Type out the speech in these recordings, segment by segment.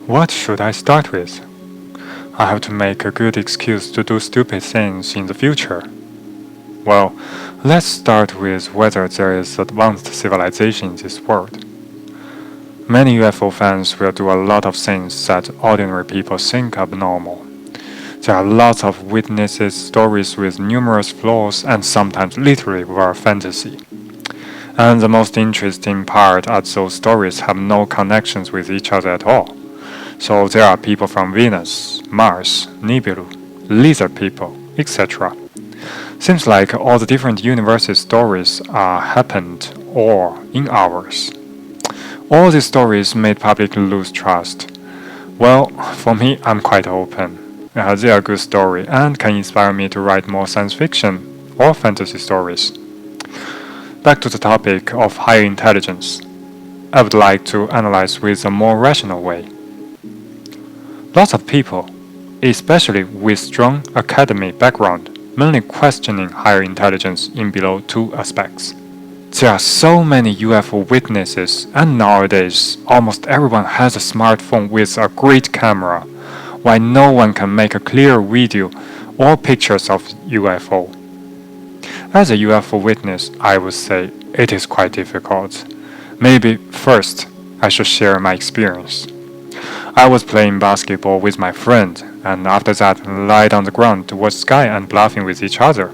What should I start with? I have to make a good excuse to do stupid things in the future. Well, let's start with whether there is advanced civilization in this world. Many UFO fans will do a lot of things that ordinary people think abnormal. There are lots of witnesses, stories with numerous flaws, and sometimes literally were fantasy. And the most interesting part are those stories have no connections with each other at all. So there are people from Venus, Mars, Nibiru, lizard people, etc. Seems like all the different universes stories are happened or in ours. All these stories made public lose trust. Well, for me, I'm quite open. They are good story and can inspire me to write more science fiction or fantasy stories. Back to the topic of higher intelligence. I would like to analyze with a more rational way. Lots of people, especially with strong academic background, mainly questioning higher intelligence in below two aspects. There are so many UFO witnesses, and nowadays almost everyone has a smartphone with a great camera, while no one can make a clear video or pictures of UFO. As a UFO witness, I would say it is quite difficult. Maybe first, I should share my experience. I was playing basketball with my friend, and after that, lied on the ground towards sky and bluffing with each other.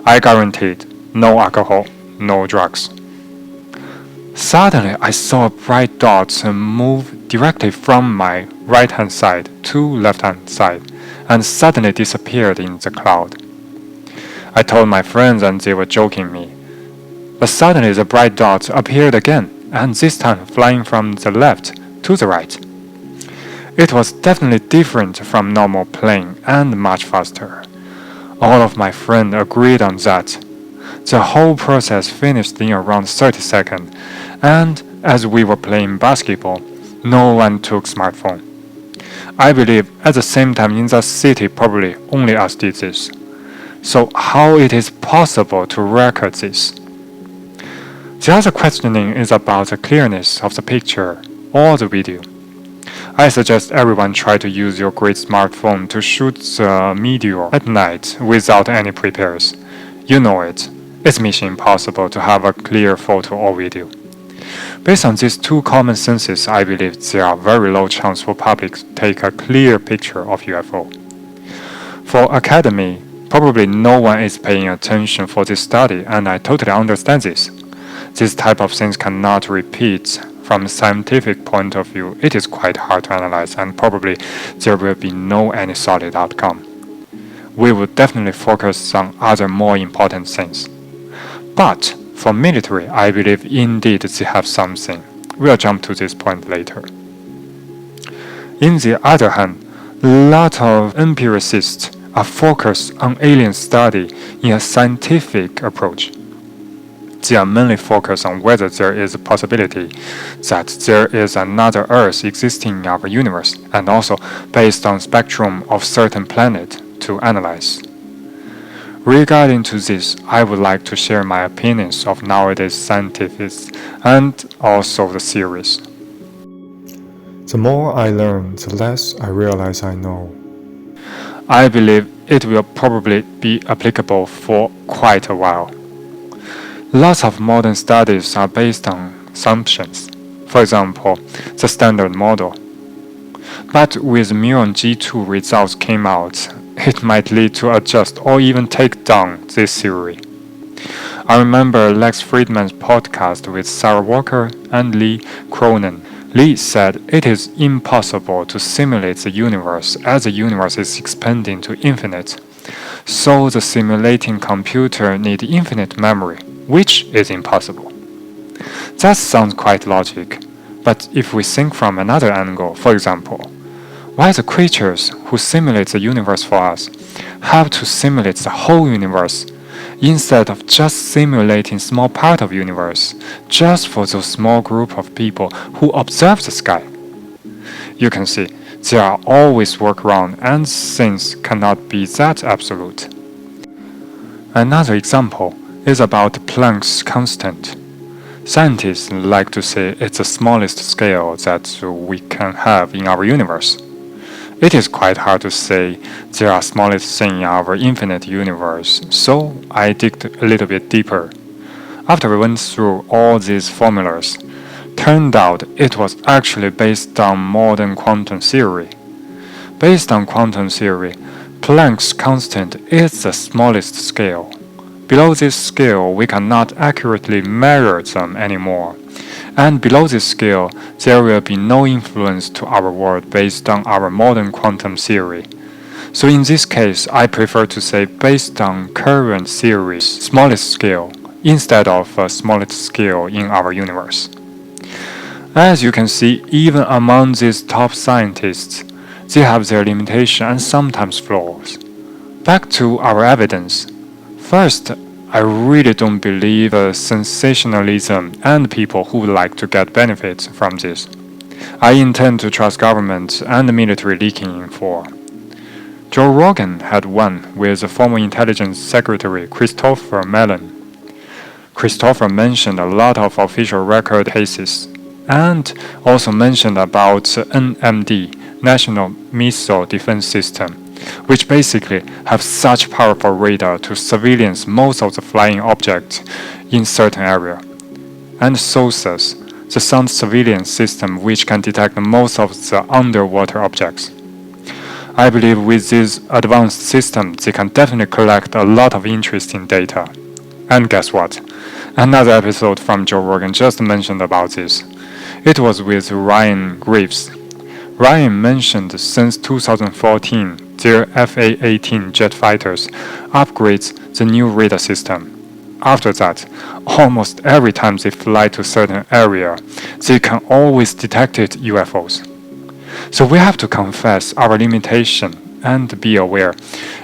I guaranteed no alcohol, no drugs. Suddenly, I saw a bright dot move directly from my right-hand side to left-hand side, and suddenly disappeared in the cloud. I told my friends and they were joking me. But suddenly the bright dot appeared again, and this time flying from the left to the right. It was definitely different from normal plane and much faster. All of my friends agreed on that. The whole process finished in around 30 seconds, and as we were playing basketball, no one took smartphone. I believe at the same time in the city probably only us did this. So how it is possible to record this? The other questioning is about the clearness of the picture or the video. I suggest everyone try to use your great smartphone to shoot the meteor at night without any prepares. You know it. It's mission impossible to have a clear photo or video. Based on these two common senses, I believe there are very low chance for public to take a clear picture of UFO. For academy, probably no one is paying attention for this study, and I totally understand this. This type of things cannot repeat. From a scientific point of view, it is quite hard to analyze, and probably there will be no any solid outcome. We will definitely focus on other more important things. But for military, I believe indeed they have something. We'll jump to this point later. In the other hand, a lot of empiricists are focused on alien study in a scientific approach. They are mainly focused on whether there is a possibility that there is another Earth existing in our universe, and also based on spectrum of certain planet to analyze. Regarding to this, I would like to share my opinions of nowadays scientists and also the theories. The more I learn, the less I realize I know. I believe it will probably be applicable for quite a while. Lots of modern studies are based on assumptions, for example, the standard model. But with Muon G2 results came out, it might lead to adjust or even take down this theory. I remember Lex Friedman's podcast with Sarah Walker and Lee Cronin. Lee said it is impossible to simulate the universe as the universe is expanding to infinite. So the simulating computer needs infinite memory, which is impossible. That sounds quite logic, but if we think from another angle, for example, why the creatures who simulate the universe for us have to simulate the whole universe instead of just simulating small part of universe just for those small group of people who observe the sky? You can see there are always workarounds and things cannot be that absolute. Another example is about Planck's constant. Scientists like to say it's the smallest scale that we can have in our universe. It is quite hard to say there are smallest thing in our infinite universe, so I digged a little bit deeper. After we went through all these formulas, turned out it was actually based on modern quantum theory. Based on quantum theory, Planck's constant is the smallest scale. Below this scale, we cannot accurately measure them anymore. And below this scale, there will be no influence to our world based on our modern quantum theory. So in this case, I prefer to say based on current theory's smallest scale instead of a smallest scale in our universe. As you can see, even among these top scientists, they have their limitations and sometimes flaws. Back to our evidence. First, I really don't believe sensationalism and people who like to get benefits from this. I intend to trust government and the military leaking info. Joe Rogan had one with the former intelligence secretary Christopher Mellon. Christopher mentioned a lot of official record cases and also mentioned about NMD, National Missile Defense System, which basically have such powerful radar to surveillance most of the flying objects in certain area. And SOSUS, the sound surveillance system which can detect most of the underwater objects. I believe with this advanced system, they can definitely collect a lot of interesting data. And guess what? Another episode from Joe Rogan just mentioned about this. It was with Ryan Graves. Ryan mentioned since 2014, their FA-18 jet fighters upgrades the new radar system. After that, almost every time they fly to a certain area, they can always detect UFOs. So we have to confess our limitation and be aware.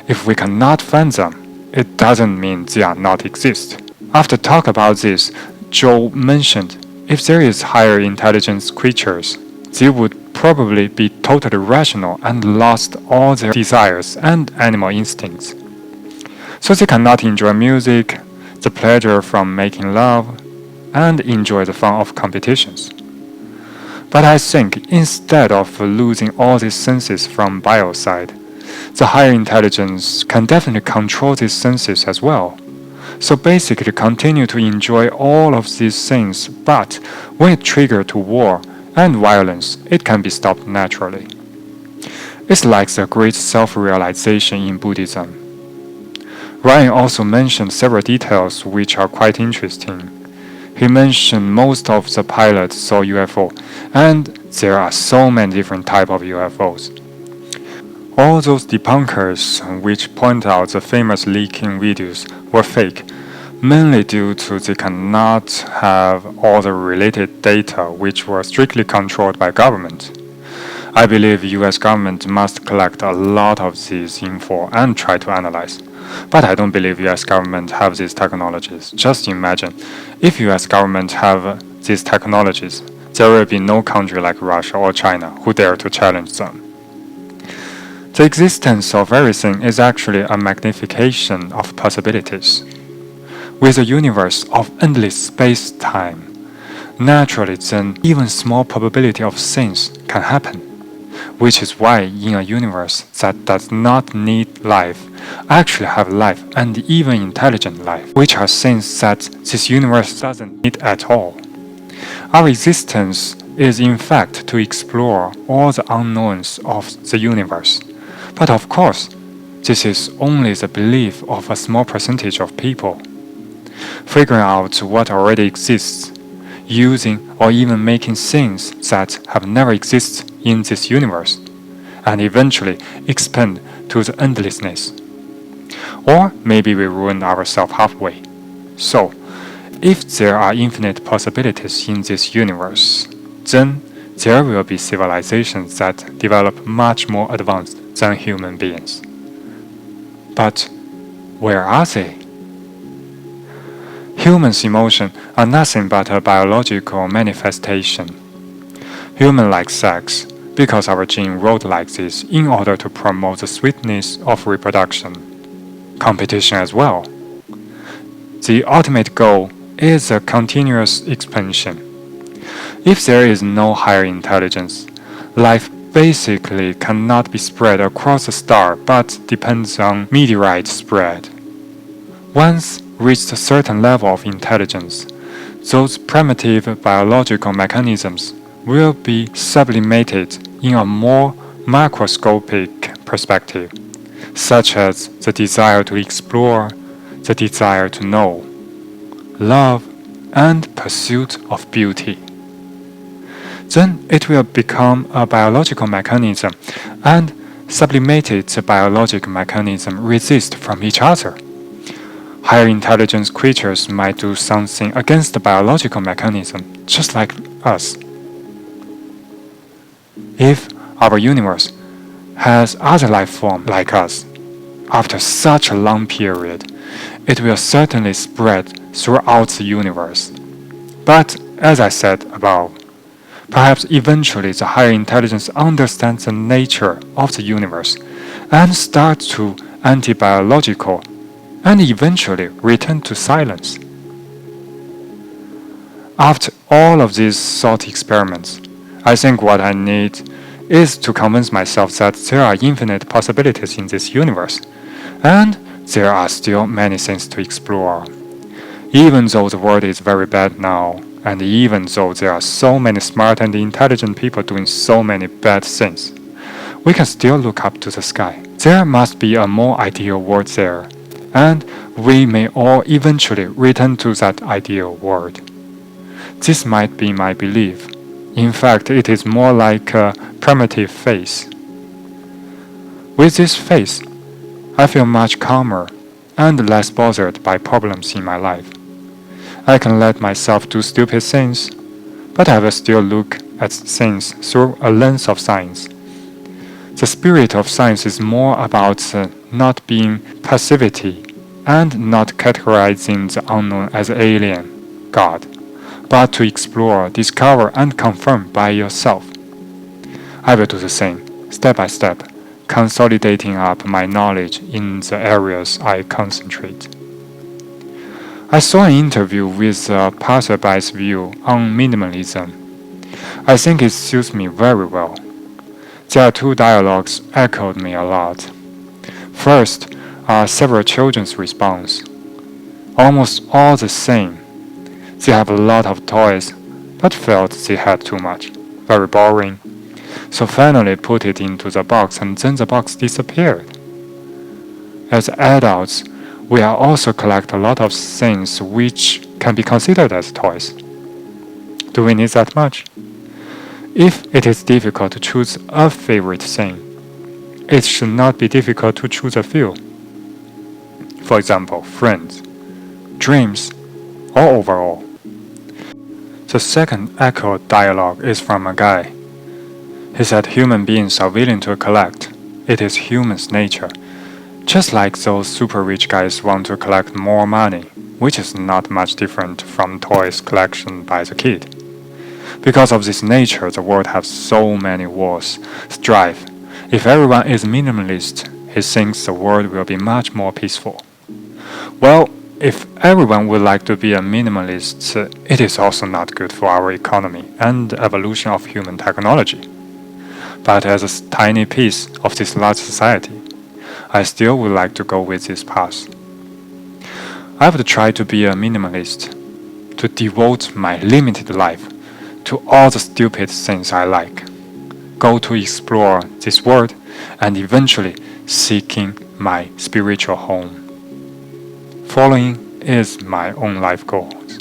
If we cannot find them, it doesn't mean they are not exist. After talk about this, Joe mentioned if there is higher intelligence creatures, they would probably be totally rational and lost all their desires and animal instincts. So they cannot enjoy music, the pleasure from making love, and enjoy the fun of competitions. But I think instead of losing all these senses from bio side, the higher intelligence can definitely control these senses as well. So basically continue to enjoy all of these things, but when it triggers to war and violence, it can be stopped naturally. It's like the great self-realization in Buddhism. Ryan also mentioned several details which are quite interesting. He mentioned most of the pilots saw UFO, and there are so many different types of UFOs. All those debunkers which point out the famous leaking videos were fake, mainly due to they cannot have all the related data which were strictly controlled by government. I believe US government must collect a lot of this info and try to analyze. But I don't believe US government have these technologies. Just imagine, if US government have these technologies, there will be no country like Russia or China who dare to challenge them. The existence of everything is actually a magnification of possibilities. With a universe of endless space-time, naturally then even small probability of things can happen, which is why in a universe that does not need life, actually have life and even intelligent life, which are things that this universe doesn't need at all. Our existence is in fact to explore all the unknowns of the universe. But of course, this is only the belief of a small percentage of people. Figuring out what already exists, using or even making things that have never existed in this universe, and eventually expand to the endlessness. Or maybe we ruin ourselves halfway. So, if there are infinite possibilities in this universe, then there will be civilizations that develop much more advanced than human beings. But where are they? Humans' emotions are nothing but a biological manifestation. Humans like sex because our gene wrote like this in order to promote the sweetness of reproduction. Competition as well. The ultimate goal is a continuous expansion. If there is no higher intelligence, life basically cannot be spread across a star but depends on meteorite spread. Once reached a certain level of intelligence, those primitive biological mechanisms will be sublimated in a more macroscopic perspective, such as the desire to explore, the desire to know, love, and pursuit of beauty. Then it will become a biological mechanism, and sublimated biological mechanisms resist from each other. Higher intelligence creatures might do something against the biological mechanism, just like us. If our universe has other life forms like us, after such a long period, it will certainly spread throughout the universe. But, as I said above, perhaps eventually the higher intelligence understands the nature of the universe and starts to anti-biological and eventually return to silence. After all of these thought experiments, I think what I need is to convince myself that there are infinite possibilities in this universe, and there are still many things to explore. Even though the world is very bad now, and even though there are so many smart and intelligent people doing so many bad things, we can still look up to the sky. There must be a more ideal world there, and we may all eventually return to that ideal world. This might be my belief. In fact, it is more like a primitive faith. With this faith, I feel much calmer and less bothered by problems in my life. I can let myself do stupid things, but I will still look at things through a lens of science. The spirit of science is more about not being passivity and not categorizing the unknown as alien, God, but to explore, discover, and confirm by yourself. I will do the same, step by step, consolidating up my knowledge in the areas I concentrate. I saw an interview with a passerby's view on minimalism. I think it suits me very well. There are two dialogues echoed me a lot. First are several children's response. Almost all the same. They have a lot of toys, but felt they had too much. Very boring. So finally put it into the box and then the box disappeared. As adults, we also collect a lot of things which can be considered as toys. Do we need that much? If it is difficult to choose a favorite thing, it should not be difficult to choose a few. For example, friends, dreams, or overall. The second echoed dialogue is from a guy. He said human beings are willing to collect. It is human's nature. Just like those super rich guys want to collect more money, which is not much different from toys collection by the kid. Because of this nature, the world has so many wars, strife. If everyone is minimalist, he thinks the world will be much more peaceful. Well, if everyone would like to be a minimalist, it is also not good for our economy and evolution of human technology. But as a tiny piece of this large society, I still would like to go with this path. I would try to be a minimalist, to devote my limited life to all the stupid things I like, go to explore this world, and eventually seeking my spiritual home. Following is my own life goals.